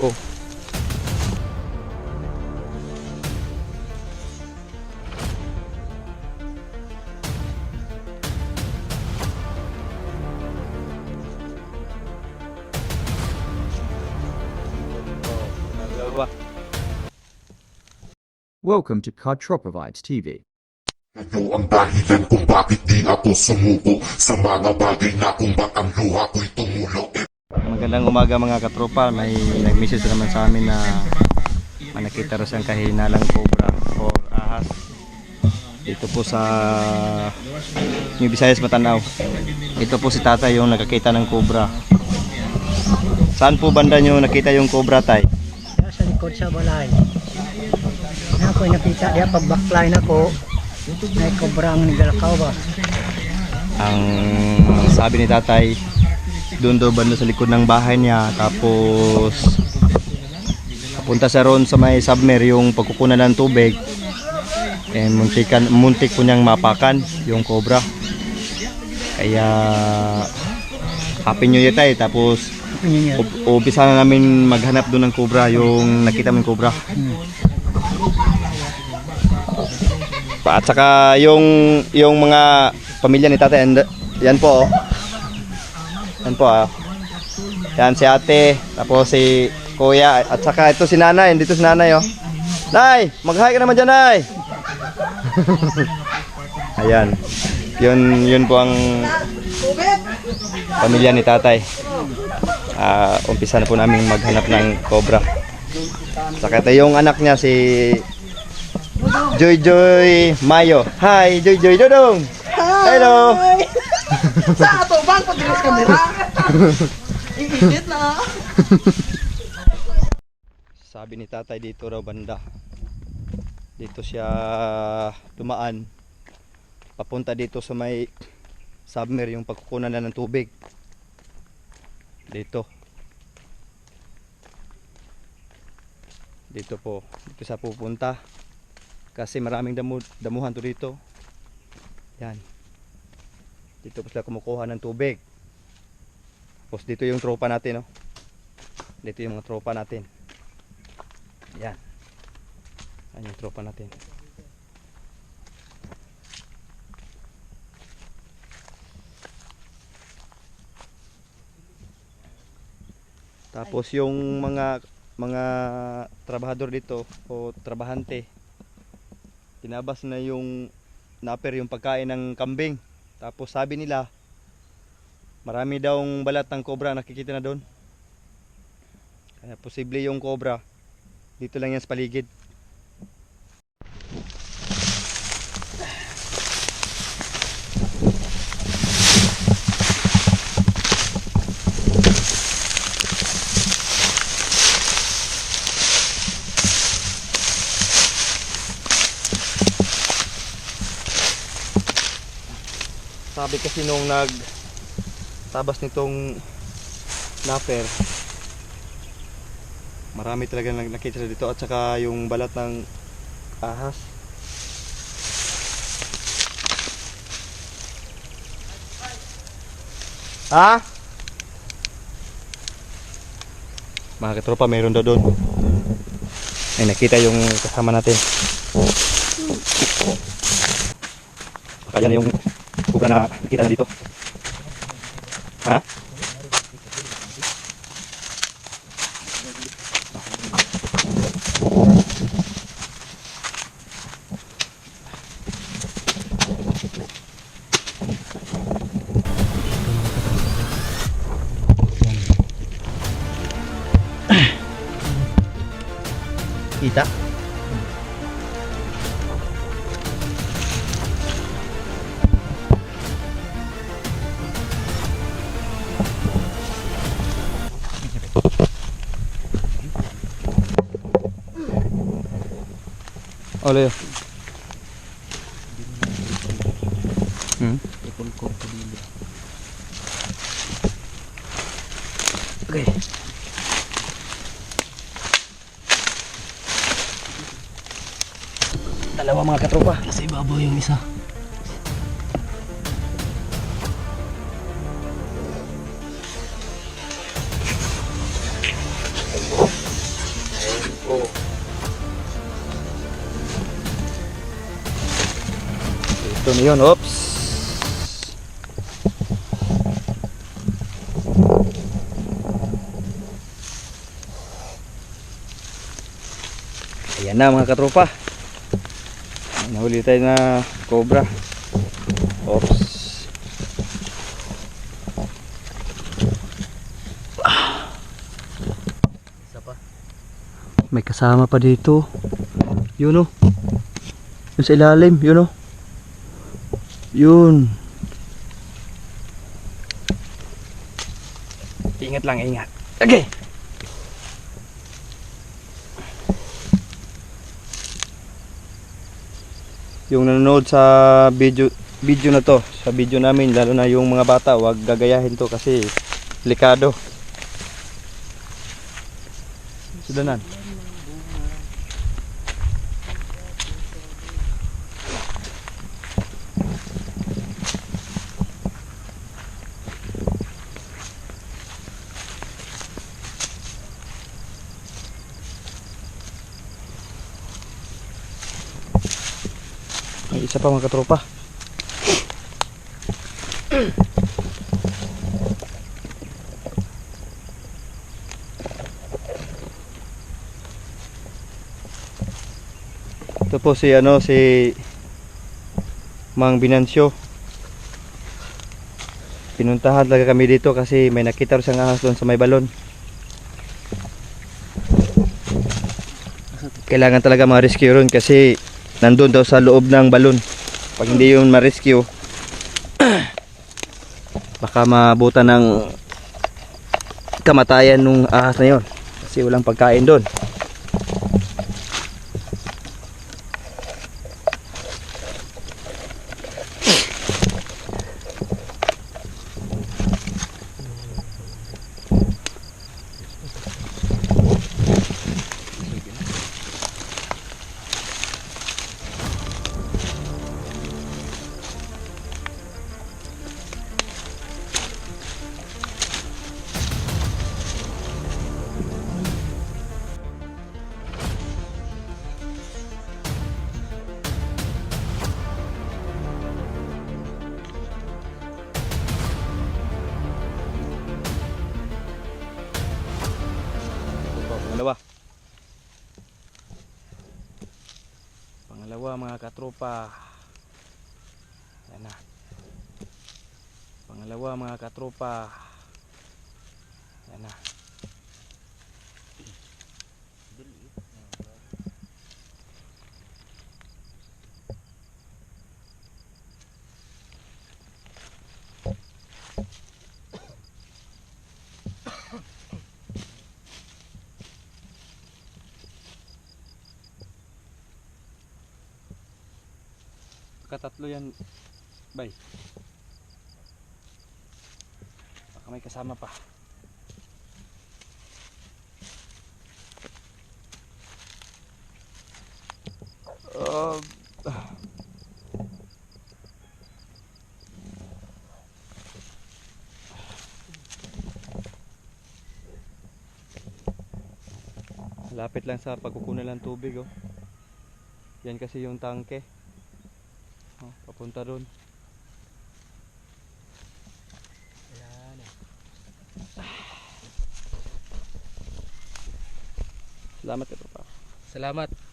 Oh. Welcome to Katra Provides TV. Ito ang dahilan kung bakit di ako sumuko sa mga bagay na kung ba't ang luha ko'y tumulo. Magandang umaga mga katropa. May nag-message naman sa amin na nakita rin siyang kahinalang cobra or ahas dito po sa New Visayas, Matanao. Ito po si tatay yung nakakita ng cobra. Saan po banda nyo nakita yung cobra, tay? Sa likod sa balay. Na ako nakita diya pag backline ako. May kobrang nigalakaw ba? Ang sabi ni tatay, doon daw banda sa likod ng bahay niya. Tapos papunta sa roon sa may submer yung pagkukunan ng tubig. Muntik po niyang mapakan yung cobra. Kaya Happy New Year tayo. Tapos umpisa na namin maghanap doon ng cobra, yung nakita mo yung cobra. At saka yung mga pamilya ni tatay, yan po. Yan po ah. Yan si ate, tapos si kuya, at saka ito si nanay, dito si nanay oh. Nay, mag-hi ka naman dyan, nay. Ayan. Yun po ang pamilya ni tatay. Umpisa na po namin maghanap ng cobra. Saka ito yung anak niya, si Joy Joy Mayo. Hi, Joy Joy Dodong. Hello. Sa ato bang pagdilis kamera? Iinit na. Sabi ni tatay dito raw banda. Dito siya dumaan. Papunta dito sa may submer, yung pagkukunan na ng tubig. Dito. Dito po. Dito siya pupunta. Kasi maraming damuhan to dito. Yan. Dito po sila kumukuha ng tubig. Tapos dito yung tropa natin, no? Dito yung mga tropa natin. Yan. Yan yung tropa natin. Tapos yung mga trabahador dito o trabahante, tinabas na yung napper yung pagkain ng kambing. Tapos sabi nila marami daw balat ng cobra nakikita na doon. Kaya posible yung cobra dito lang yan sa paligid. Sabi kasi nung nagtabas nitong napper, marami talaga nakita dito, at saka yung balat ng ahas. Ha? Mga katropa, mayroon daw doon. Ay, nakita yung kasama natin. Kaya na yung cobra na nakita na dito. Ha? Kita? Oh, Leo. Okay. Dalawa mga katropa. Nasa ibabaw yung isa. Yun, oops. Ayan na mga katropa. Nahuli tayo na cobra. Oops. May kasama pa dito. Yun o. Yun sa ilalim. Yun o. Yun. Ingat lang, ingat. Okay. Yung nanonood sa video na to, sa video namin, lalo na yung mga bata, wag gagayahin to kasi delikado. Sudanan. May isa pa mga katropa. Ito po si Mang Binancio. Pinuntahan talaga kami dito kasi may nakita rin siyang ahas doon sa may balon. Kailangan talaga ma-rescue ron kasi nandun daw sa loob ng balon. Pag hindi yun ma-rescue, baka mabutan ng kamatayan nung ahas na yun kasi walang pagkain doon. Pangalawa mga katropa. Yan na. Pangalawa mga katropa. Yan na. Katatlo yan, bay. Baka may kasama pa. Lapit lang sa pagkukunan ng tubig, oh. Yan kasi yung tangke. Oh, papunta doon. Salamat ito pa. Salamat.